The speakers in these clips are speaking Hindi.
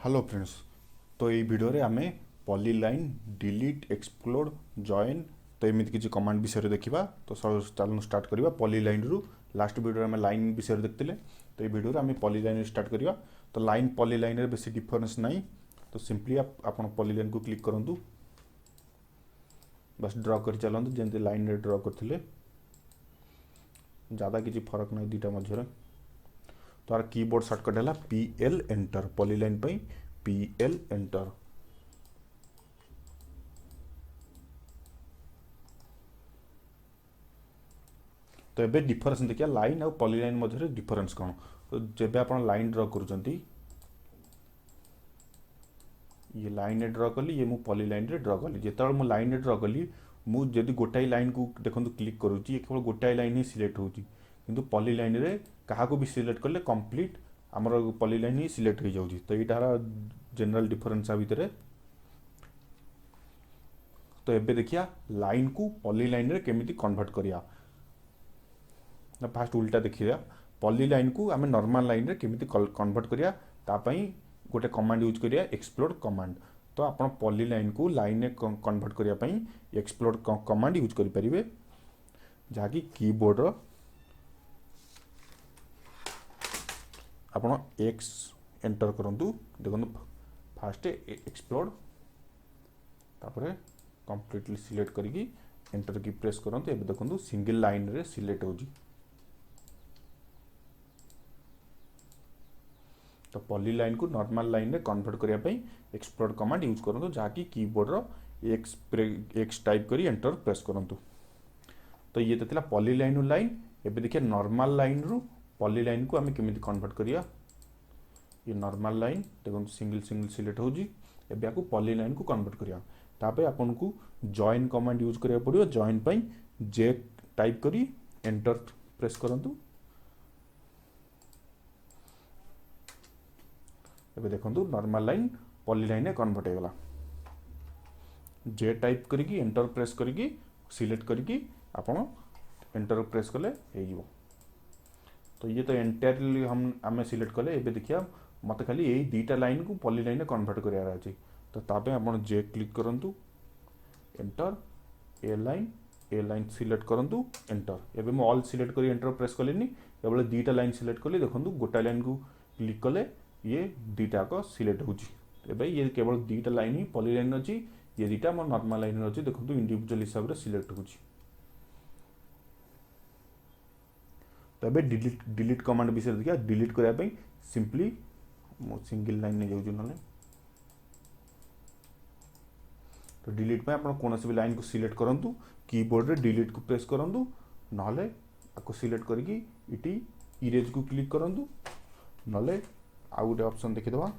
Hello friends. तो ये वीडियो रे आमे पॉलीलाइन डिलीट एक्सप्लोड जॉइन तो एमती किसी कमांड विषय देखा। तो चलो स्टार्ट करवा पॉलीलाइन रु लास्ट वीडियो आम लाइन विषय देखते। तो ये वीडियो आम पॉलीलाइन स्टार्ट करवा। तो लाइन पॉलीलाइन रे बेसी डिफरेंस नहीं। तो सिंपली आप पॉलीलाइन को क्लिक करूँ, बस ड्र कर चलते जमी लाइन रे ड्र करते, ज़्यादा किसी फरक नहीं दुटा मध्य। तो आर कीबोर्ड सर्टकट है PL enter, polyline PL enter. तो ये डिफरेंस देखिए लाइन और पॉलीलाइन मध्य डिफरेंस कौन। तो जब आप लाइन ड्र कर ये लाइन रे ड्र कली, ये मु पॉलीलाइन रे ड्र कली। जिते मु लाइन रे ड्र कली मुझे गोटाए लाइन को देखो क्लिक करुँची, केवल गोटाए लाइन ही सिलेक्ट होती। किंतु पॉलीलाइन रे क्या भी सिलेक्ट कले कंप्लीट आमर पॉलीलाइन ही सिलेक्ट हो जाऊँगी। तो यहाँ जनरल डिफरेंस भितर। तो ये देखिया लाइन को पॉलीलाइन रे केमिति कन्वर्ट करिया। फास्ट उल्टा देखिए पॉलीलाइन को आम नॉर्मल लाइन रे केमिति कन्वर्ट करिया, तापाई गोटे कमांड यूज करिया एक्सप्लोड कमांड। तो आप पॉलीलाइन को लाइन रे कन्वर्ट करिया पई एक्सप्लोड कमांड यूज करि परिबे, जहाँकि कीबोर्ड रो आप एक्स एंटर करंतु। देखो फास्ट एक्सप्लोड तापरे कंप्लीटली सिलेक्ट करिकी एंटर की प्रेस करंतु। एबे देखो सिंगल लाइन रे सिलेक्ट होजी। तो पॉलीलाइन को नॉर्मल लाइन रे कन्वर्ट करिया पई एक्सप्लोड कमांड यूज करंतु, जहाँकि कीबोर्ड रो एक्स टाइप करी एंटर प्रेस करंतु। तो ये तो पॉलीलाइन लाइन। एबे देखिए नॉर्मल लाइन रु पॉलीलाइन को आम केमिति कन्वर्ट करिया। ये नॉर्मल लाइन देखो सिंगल सिंगल सिलेक्ट होजी। एबे आपको पॉलीलाइन को कन्वर्ट करिया, तापे आपन को जॉइन कमांड यूज करिया पड़ियो। जॉइन पई जे टाइप करी एंटर प्रेस करंतु। एबे देखंतु नॉर्मल लाइन पॉलीलाइन कन्वर्ट हो गला। जे टाइप करिकी एंटर प्रेस करिकी सिलेक्ट करिकी आपण एंटर प्रेस कले हो। तो ये तो एंटायरली हम आम सिलेक्ट कले। एबे देखिए मत खाली यही दुईटा लाइन को पॉलीलाइन कन्वर्ट करार अच्छे। तो तापे आपण जे क्लिक करंतु एंटर ए लाइन सिलेक्ट करंतु एंटर। एबे मु ऑल सिलेक्ट करी एंटर प्रेस कलेनी, केवल दुईटा लाइन सिलेक्ट कली। देखंतु गोटा लाइन को क्लिक कले ये दुईटाक सिलेक्ट होची। एबे ये केवल दुईटा लाइन ही पॉलीलाइन अच्छी, ये दुईटा मोर नॉर्मल लाइन अच्छी। देखंतु इंडिविजुअल हिसाब से सिलेक्ट होची। तो ये डिलीट कमांड विषय देखिए। डिलीट करने सिंपली सिंगल लाइन नहीं जाऊँ ना। तो डिलीट पे आप कौन भी लाइन को सिलेक्ट करंतु, कीबोर्ड रे डिलीट को प्रेस करंतु, नहले आपको सिलेक्ट करके इटी इरेज को क्लिक करंतु, नहले आउ गोटे ऑप्शन देखिदवा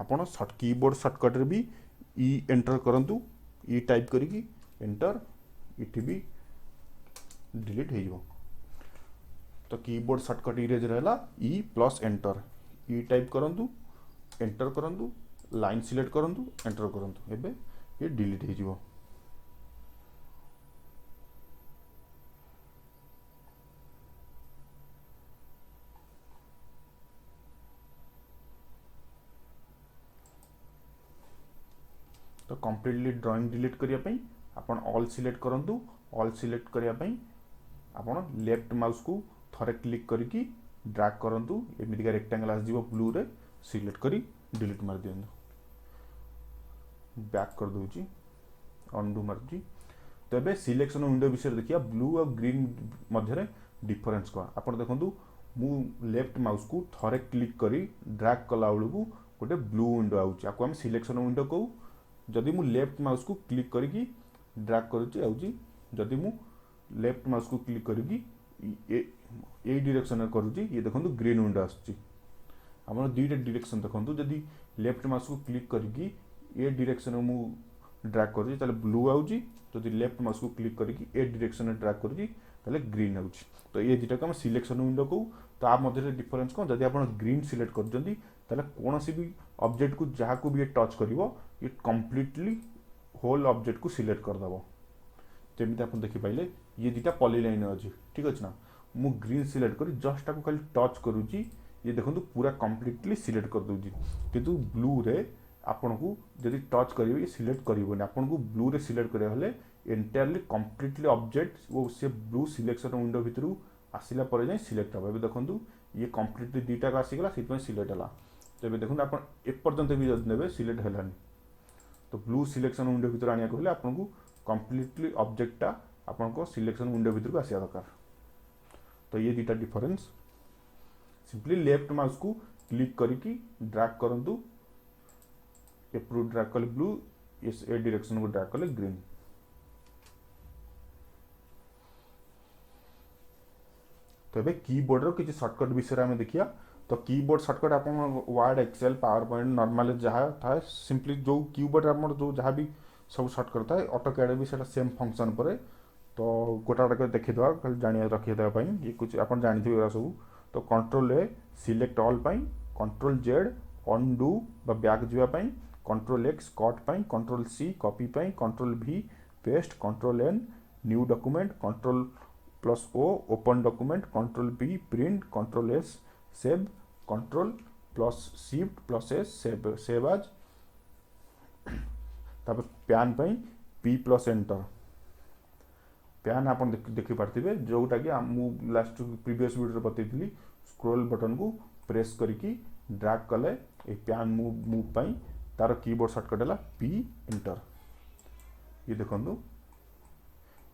आपण कीबोर्ड शॉर्टकट रे भी ई एंटर करंतु। ई टाइप करके एंटर इटी भी डिलीट हो। तो कीबोर्ड शॉर्टकट इरेज रहला ई प्लस एंटर। ई टाइप करंतु एंटर करंतु, लाइन सिलेक्ट करंतु एंटर करंतु। एबे ये डिलीट हो जिवो। तो कंप्लीटली ड्राइंग डिलीट करिया पई आपण ऑल सिलेक्ट करंतु। ऑल सिलेक्ट करिया पई आपण लेफ्ट माउस को थरे क्लिक करके ड्रैग करंतु। एमितिका रेक्टेंगल आस जीवो ब्लू रे सिलेक्ट करी डिलीट मार दियंतु। बैक कर दूची अंडू मारजी। तो एबे सिलेक्शन विंडो विषय देखिया ब्लू और ग्रीन मध्य डिफरेंस कौन। आप देखो मु लेफ्ट माउस को थरे क्लिक करी ड्रैग कला बेलू गोटे ब्लू विंडो आपको आम सिलेक्शन विंडो कहू। जदि मु लेफ्ट माउस को क्लिक करके ड्रैग करुच्ची, जदि मु लेफ्ट माउस को क्लिक करके ए डायरेक्शन में करुच्ची, ये देखो ग्रीन विंडो आसुच्ची। आमर दुईटा डायरेक्शन देखो, जदि लेफ्ट माउस को क्लिक करके ए डायरेक्शन में मु ड्रैग करुच्ची ताले ब्लू आउची, जदि लेफ्ट माउस को क्लिक करके ए डायरेक्शन में ड्रैग करुच्ची ताले ग्रीन आउची। तो ये दुईटा को हम सिलेक्शन विंडो कहू। तो आप मध्य डिफरेंस कौन, जदि आप ग्रीन सिलेक्ट करछंती ताले कोनोसी भी ऑब्जेक्ट को जहाँ को भी ये टच करिवो ये कंप्लीटली होल ऑब्जेक्ट को सिलेक्ट कर दबो। जमी आप देखि पाइले ये दुईटा पॉलीलाइन अच्छी, ठीक अच्छे ना। मु ग्रीन सिलेक्ट करी जस्ट आपको खाली टच करुच्ची, ये देखो पूरा कम्प्लीटली सिलेक्ट कर दूँ किंतु ब्लू रे आपन को जदि टच करेंगे सिलेक्ट करें आपन को ब्लू रे सिलेक्ट करा हेले एंटायरली कम्प्लीटली ऑब्जेक्ट वो से ब्लू सिलेक्शन विंडो भितर आसला पर जाए सिलेक्ट हम ए देखो ये कम्प्लीटली दुईटा आसीगला से सिलेक्ट है तो ये देखो आप एपर्तंत भी जब ने सिलेक्ट है तो ब्लू सिलेक्शन विंडो भितर आने को आपको कम्प्लीटली ऑब्जेक्टा आपन सिलेक्शन विंडो भितर को आसा दरकार तो ये दुईटा डिफरेंस सिंपली लेफ्ट माउस को क्लिक करके ड्रैग करंतु एप्रू ड्रैग कले ब्लू इस ए डायरेक्शन को ड्रैग कले ग्रीन तो ये कीबोर्ड रो किसी शॉर्टकट विषय में देखिया तो कीबोर्ड शॉर्टकट आप word excel power point normal जहाँ था सिंपली जो कीबोर्ड आप जो जहाँ भी सब शॉर्टकट था ऑटोकैड भी सेटा सेम फंक्शन पर तो गोटा गोटा देखीदा जानिया रखीदेवा ये कुछ आप जानते सब तो control A select all control Z undo back जावाई control X cut control C copy control V paste control N new document control plus O open document control B print control S save control plus shift plus S save आज तापर pan P plus enter pan आप देखी पार्थिबे जोटा कि लास्ट प्रीवियस वीडियो बतई स्क्रोल बटन को प्रेस करके ड्रैग कले पैन मूव पाई तार कीबोर्ड शॉर्टकट है पी एंटर ये देखो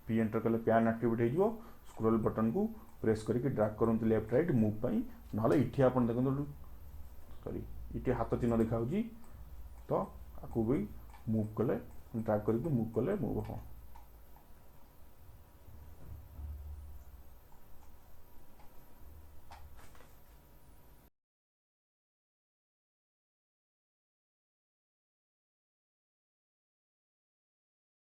पी एंटर कले पैन एक्टिवेट हो स्क्रोल बटन को प्रेस करके ड्रैग करूँ लेफ्ट राइट मूव पाई ना इठी आप देखो सॉरी इटी हाथ चिन्ह देखा तो आपको भी मूव कले ड्रैग करके मूव कले मूव हाँ